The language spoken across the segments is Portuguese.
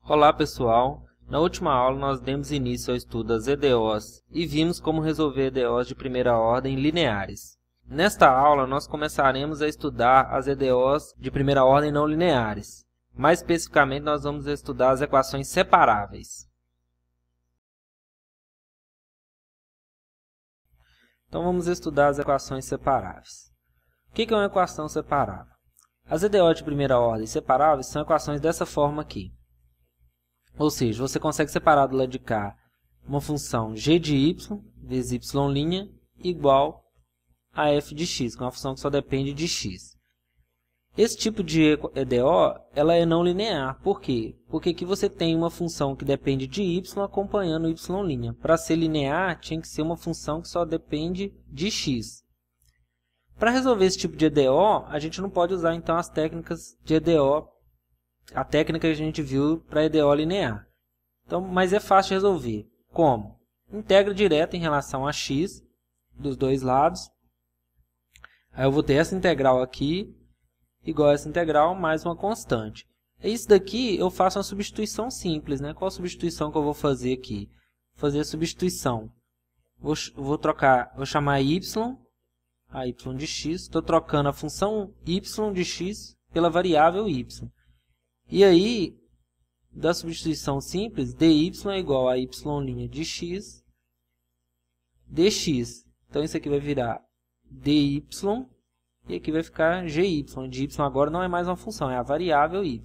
Olá pessoal, na última aula nós demos início ao estudo das EDOs e vimos como resolver EDOs de primeira ordem lineares. Nesta aula nós começaremos a estudar as EDOs de primeira ordem não lineares. Mais especificamente nós vamos estudar as equações separáveis. Então vamos estudar as equações separáveis. O que é uma equação separável? As EDOs de primeira ordem separáveis são equações dessa forma aqui. Ou seja, você consegue separar do lado de cá uma função g de y vezes y' igual a f de x, que é uma função que só depende de x. Esse tipo de EDO ela é não linear. Por quê? Porque aqui você tem uma função que depende de y acompanhando y'. Para ser linear, tinha que ser uma função que só depende de x. Para resolver esse tipo de EDO, a gente não pode usar então as técnicas de EDO, a técnica que a gente viu para EDO linear. Então, mas é fácil de resolver. Como? Integra direto em relação a x dos dois lados. Aí eu vou ter essa integral aqui, igual a essa integral, mais uma constante. Isso daqui eu faço uma substituição simples, né? Qual a substituição que eu vou fazer aqui? Vou fazer a substituição. Vou chamar y, a y de x. Estou trocando a função y de x pela variável y. E aí, da substituição simples, dy é igual a y' de x dx. Então, isso aqui vai virar dy e aqui vai ficar gy. De y agora não é mais uma função, é a variável y.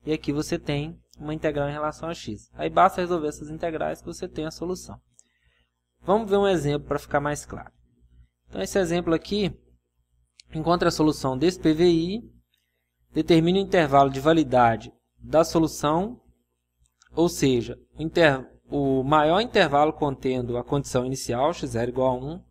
E aqui você tem uma integral em relação a x. Aí basta resolver essas integrais que você tem a solução. Vamos ver um exemplo para ficar mais claro. Então, esse exemplo aqui, encontre a solução desse PVI, determine o intervalo de validade da solução, ou seja, o maior intervalo contendo a condição inicial, x0 igual a 1,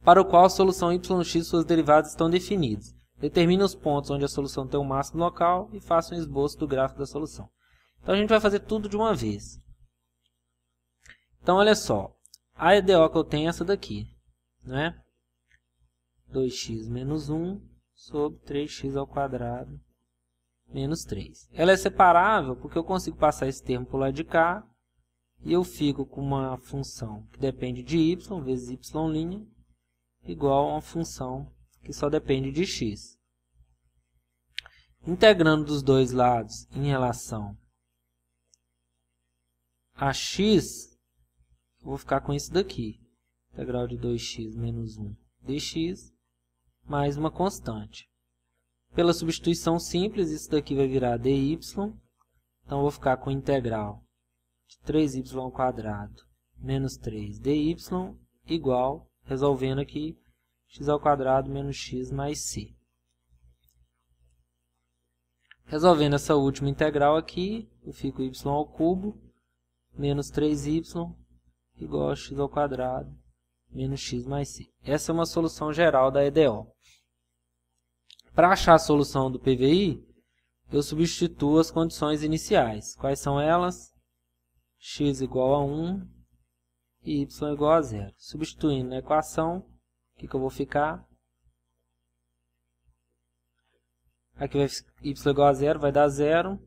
para o qual a solução yx e suas derivadas estão definidas. Determine os pontos onde a solução tem o máximo local e faça um esboço do gráfico da solução. Então, a gente vai fazer tudo de uma vez. Então, olha só, a EDO que eu tenho é essa daqui, né? 2x menos 1 sobre 3x ao quadrado menos 3. Ela é separável porque eu consigo passar esse termo para o lado de cá e eu fico com uma função que depende de y vezes y' igual a uma função que só depende de x. Integrando dos dois lados em relação a x, eu vou ficar com isso daqui. Integral de 2x menos 1 dx mais uma constante. Pela substituição simples, isso daqui vai virar dy. Então, eu vou ficar com integral de 3y ao quadrado menos 3 dy igual, resolvendo aqui, x ao quadrado menos x mais c. Resolvendo essa última integral aqui, eu fico y ao cubo menos 3y igual a x ao quadrado menos x mais c. Essa é uma solução geral da EDO. Para achar a solução do PVI, eu substituo as condições iniciais. Quais são elas? X igual a 1 e y igual a 0. Substituindo na equação, o que eu vou ficar? Aqui vai y igual a 0, vai dar 0.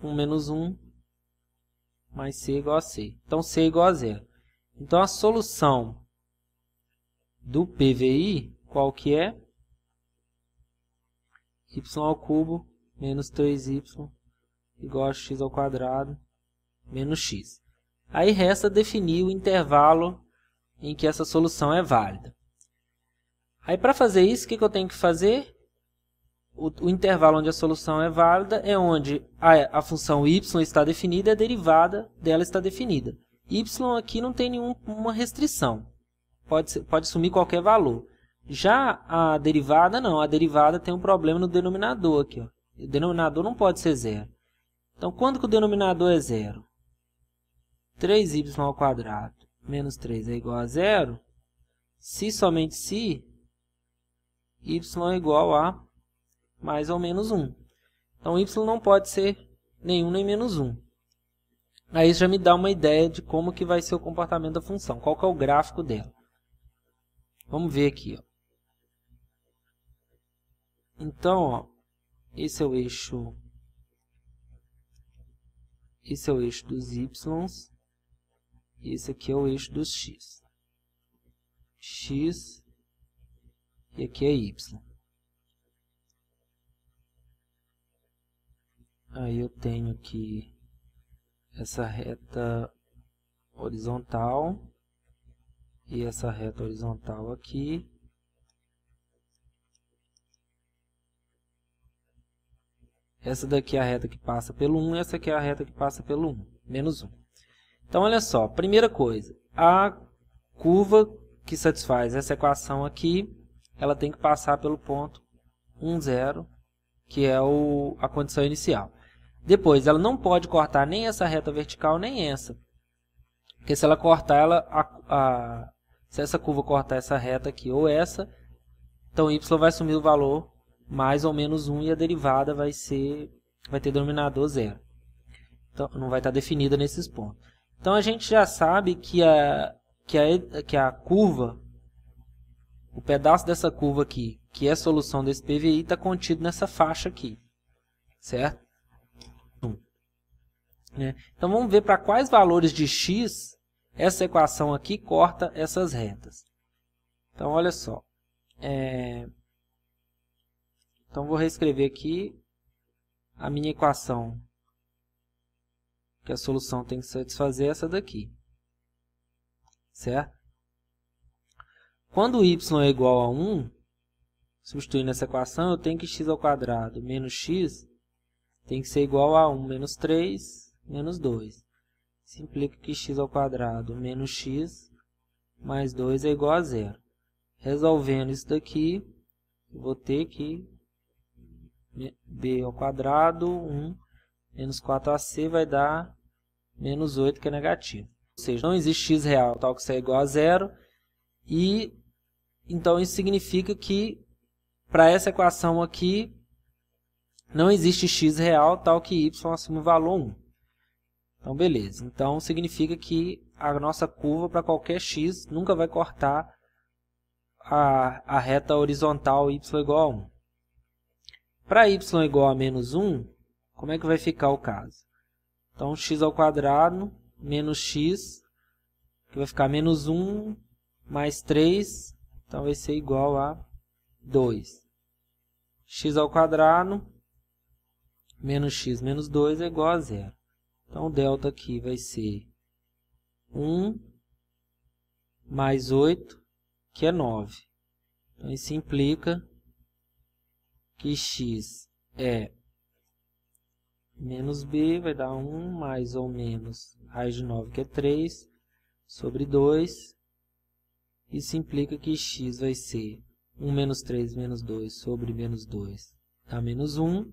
1 menos 1, mais c igual a c. Então, c igual a 0. Então, a solução do PVI, qual que é? Y ao cubo menos 3y igual a x ao quadrado menos x. Aí resta definir o intervalo em que essa solução é válida. Aí para fazer isso, o que eu tenho que fazer? O intervalo onde a solução é válida é onde a função y está definida e a derivada dela está definida. Y aqui não tem nenhuma restrição. Pode assumir qualquer valor. Já a derivada não, a derivada tem um problema no denominador aqui. Ó. O denominador não pode ser 0. Então, quando que o denominador é 0? 3y ao quadrado menos 3 é igual a 0, se somente se y é igual a mais ou menos 1. Então, y não pode ser nenhum nem menos 1. Aí isso já me dá uma ideia de como que vai ser o comportamento da função, qual que é o gráfico dela. Vamos ver aqui, ó. Então, ó, esse é o eixo esse é o eixo dos y, e esse aqui é o eixo dos x. X e aqui é y. Aí eu tenho aqui essa reta horizontal e essa reta horizontal aqui. Essa daqui é a reta que passa pelo 1 e essa aqui é a reta que passa pelo 1, menos 1. Então, olha só, primeira coisa, a curva que satisfaz essa equação aqui, ela tem que passar pelo ponto 1, 0, que é a condição inicial. Depois, ela não pode cortar nem essa reta vertical, nem essa. Porque se ela cortar, se essa curva cortar essa reta aqui ou essa, então y vai assumir o valor mais ou menos 1 e a derivada vai ter denominador 0. Então, não vai estar definida nesses pontos. Então, a gente já sabe que a curva, o pedaço dessa curva aqui, que é a solução desse PVI, está contido nessa faixa aqui. Certo? Então, vamos ver para quais valores de x essa equação aqui corta essas retas. Então, olha só. Então, vou reescrever aqui a minha equação, que a solução tem que satisfazer essa daqui. Certo? Quando y é igual a 1, substituindo essa equação, eu tenho que x ao quadrado menos x tem que ser igual a 1 menos 3 menos 2. Isso implica que x ao quadrado menos x mais 2 é igual a 0. Resolvendo isso daqui, eu vou ter que b ao quadrado, 1 menos 4ac vai dar menos 8, que é negativo. Ou seja, não existe x real tal que isso é igual a 0. E então isso significa que para essa equação aqui não existe x real tal que y assume o valor 1. Então, beleza. Então, significa que a nossa curva para qualquer x nunca vai cortar a reta horizontal y igual a 1. Para y igual a menos 1, como é que vai ficar o caso? Então, x ao quadrado menos x, que vai ficar menos 1 mais 3, então vai ser igual a 2. X ao quadrado menos x menos 2 é igual a 0. Então, o delta aqui vai ser 1 mais 8, que é 9. Então, isso implica que x é menos b, vai dar 1 mais ou menos raiz de 9, que é 3, sobre 2. Isso implica que x vai ser 1 menos 3 menos 2 sobre menos 2 dá menos 1.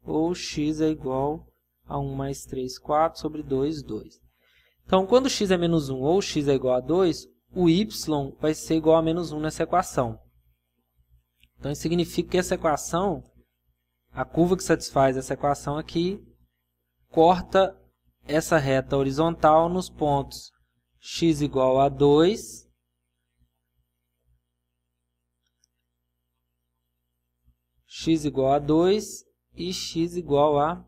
Ou x é igual a 1 mais 3, 4, sobre 2, 2. Então, quando x é menos 1 ou x é igual a 2, o y vai ser igual a menos 1 nessa equação. Então, isso significa que essa equação, a curva que satisfaz essa equação aqui, corta essa reta horizontal nos pontos x igual a 2, x igual a 2 e x igual a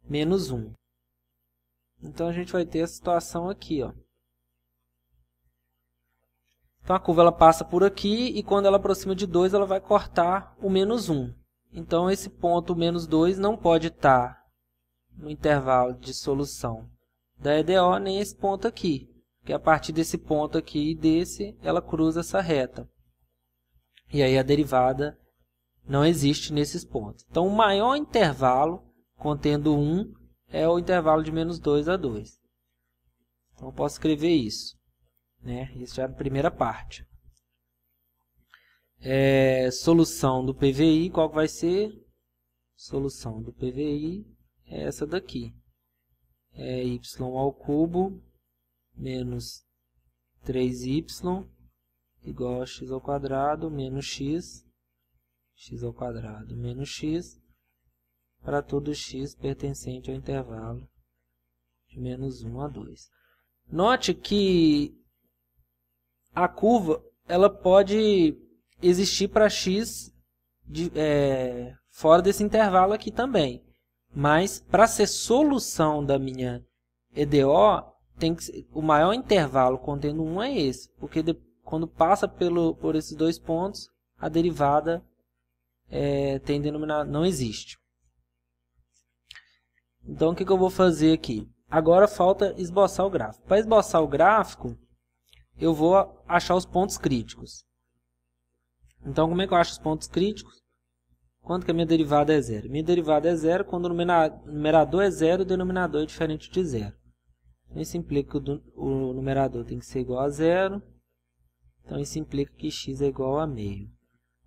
menos 1. Então, a gente vai ter a situação aqui, ó. Então, a curva ela passa por aqui e quando ela aproxima de 2, ela vai cortar o menos 1. Então, esse ponto menos 2 não pode estar no intervalo de solução da EDO, nem esse ponto aqui. Porque a partir desse ponto aqui e desse, ela cruza essa reta. E aí, a derivada não existe nesses pontos. Então, o maior intervalo contendo 1 é o intervalo de menos 2 a 2. Então, eu posso escrever isso. Isso já é a primeira parte. Solução do PVI, qual vai ser? Solução do PVI é essa daqui. É y ao cubo menos 3y igual a x ao quadrado menos x ao quadrado menos x, para todo x pertencente ao intervalo de menos 1 a 2. Note que a curva ela pode existir para x fora desse intervalo aqui também. Mas para ser solução da minha EDO, tem que ser, o maior intervalo contendo 1 é esse. Porque quando passa por esses dois pontos, a derivada tem denominador, não existe. Então o que eu vou fazer aqui? Agora falta esboçar o gráfico. Para esboçar o gráfico, eu vou achar os pontos críticos. Então como é que eu acho os pontos críticos? Quando que a minha derivada é zero? Minha derivada é zero quando o numerador é zero e o denominador é diferente de zero. Então isso implica que o numerador tem que ser igual a zero. Então isso implica que x é igual a meio.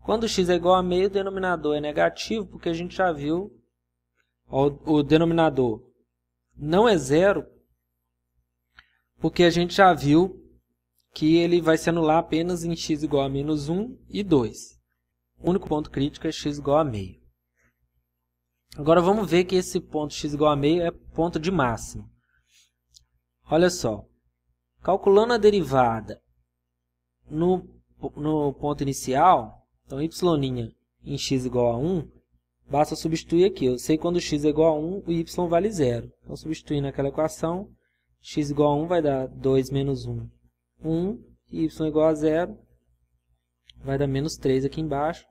Quando x é igual a meio, o denominador é negativo, porque a gente já viu, o denominador não é zero, porque a gente já viu que ele vai se anular apenas em x igual a menos 1 e 2. O único ponto crítico é x igual a meio. Agora vamos ver que esse ponto x igual a meio é ponto de máximo. Olha só, calculando a derivada no ponto inicial, então y' em x igual a 1, basta substituir aqui. Eu sei quando x é igual a 1, o y vale 0. Então, substituindo aquela equação, x igual a 1 vai dar 2 menos 1, 1, e y igual a 0, vai dar menos 3 aqui embaixo,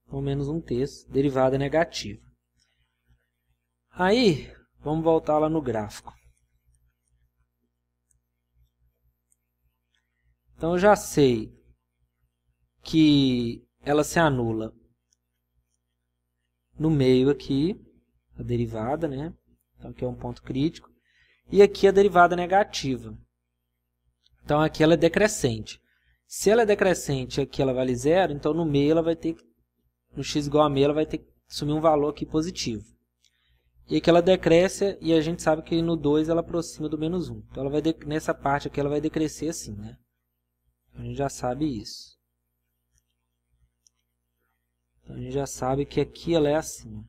então menos 1/3, derivada negativa. Aí, vamos voltar lá no gráfico. Então, eu já sei que ela se anula no meio aqui, a derivada, né? Então, aqui é um ponto crítico. E aqui a derivada negativa. Então, aqui ela é decrescente. Se ela é decrescente e aqui ela vale 0, então no meio ela vai ter que, no x igual a meio, ela vai ter que assumir um valor aqui positivo. E aqui ela decresce e a gente sabe que no 2 ela aproxima do menos 1. Então, ela vai nessa parte aqui ela vai decrescer assim, né? A gente já sabe isso. Então, a gente já sabe que aqui ela é assim.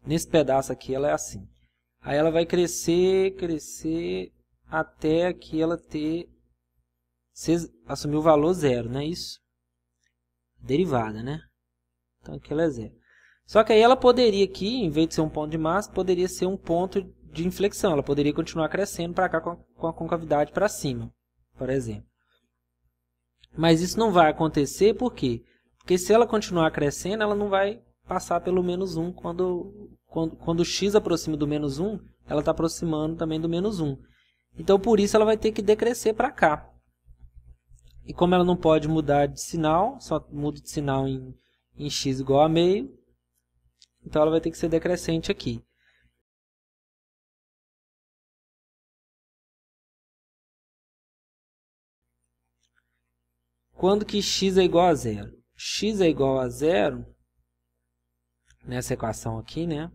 Nesse pedaço aqui ela é assim. Aí ela vai crescer, crescer, até aqui ela assumir o valor 0, não é isso? Derivada, né? Então aqui ela é 0. Só que aí ela poderia aqui, em vez de ser um ponto de massa, poderia ser um ponto de inflexão. Ela poderia continuar crescendo para cá com a concavidade para cima, por exemplo. Mas isso não vai acontecer, por quê? Porque se ela continuar crescendo, ela não vai passar pelo menos 1. Quando o x aproxima do menos 1, ela está aproximando também do menos 1. Então, por isso, ela vai ter que decrescer para cá. E como ela não pode mudar de sinal, só muda de sinal em x igual a meio, então ela vai ter que ser decrescente aqui. Quando que x é igual a 0? X é igual a 0, nessa equação aqui, né?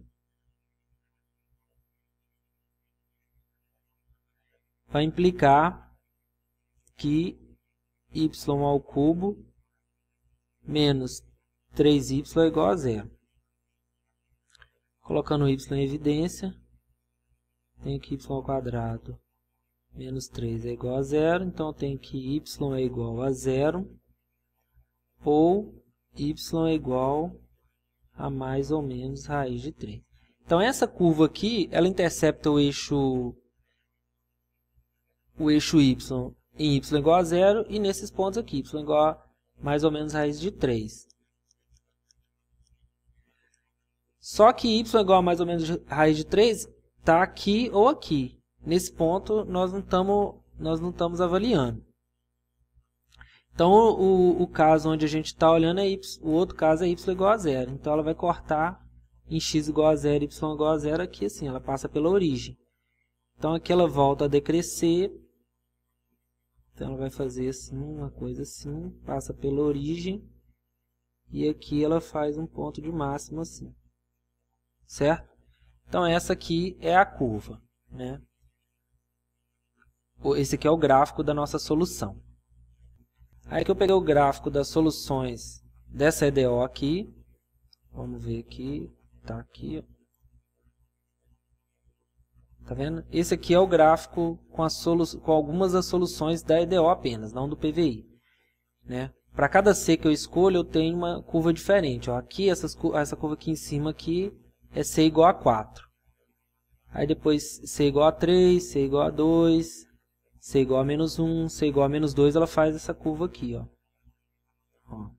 Vai implicar que y ao cubo menos 3y é igual a 0. Colocando y em evidência, tenho que y ao quadrado menos 3 é igual a 0. Então, eu tenho que y é igual a 0 ou y é igual a mais ou menos raiz de 3. Então, essa curva aqui, ela intercepta o eixo y em y igual a 0 e nesses pontos aqui, y igual a mais ou menos raiz de 3. Só que y igual a mais ou menos raiz de 3 está aqui ou aqui. Nesse ponto, nós não estamos avaliando. Então, o caso onde a gente está olhando é y, o outro caso é y igual a 0. Então, ela vai cortar em x igual a 0, y igual a 0 aqui assim, ela passa pela origem. Então, aqui ela volta a decrescer. Então, ela vai fazer assim, uma coisa assim, passa pela origem. E aqui ela faz um ponto de máximo assim. Certo? Então, essa aqui é a curva, né? Esse aqui é o gráfico da nossa solução. Aí que eu peguei o gráfico das soluções dessa EDO aqui. Vamos ver aqui. Está aqui. Tá vendo? Esse aqui é o gráfico com algumas das soluções da EDO apenas, não do PVI. Né? Para cada C que eu escolho, eu tenho uma curva diferente. Ó, aqui, essa curva aqui em cima aqui é C igual a 4. Aí depois C igual a 3, C igual a 2, C igual a menos 1, C igual a menos 2, ela faz essa curva aqui. Ó,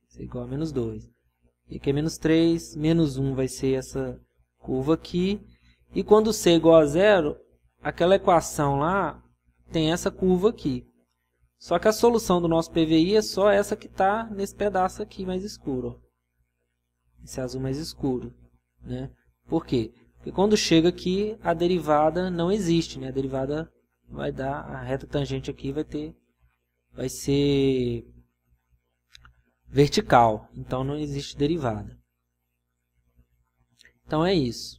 C igual a menos 2. E aqui é menos 3, menos 1 vai ser essa curva aqui. E quando C é igual a 0, aquela equação lá tem essa curva aqui. Só que a solução do nosso PVI é só essa que está nesse pedaço aqui mais escuro. Ó. Esse azul mais escuro. Né? Por quê? Porque quando chega aqui, a derivada não existe. Né? A derivada vai dar, a reta tangente aqui vai ser vertical. Então não existe derivada. Então é isso.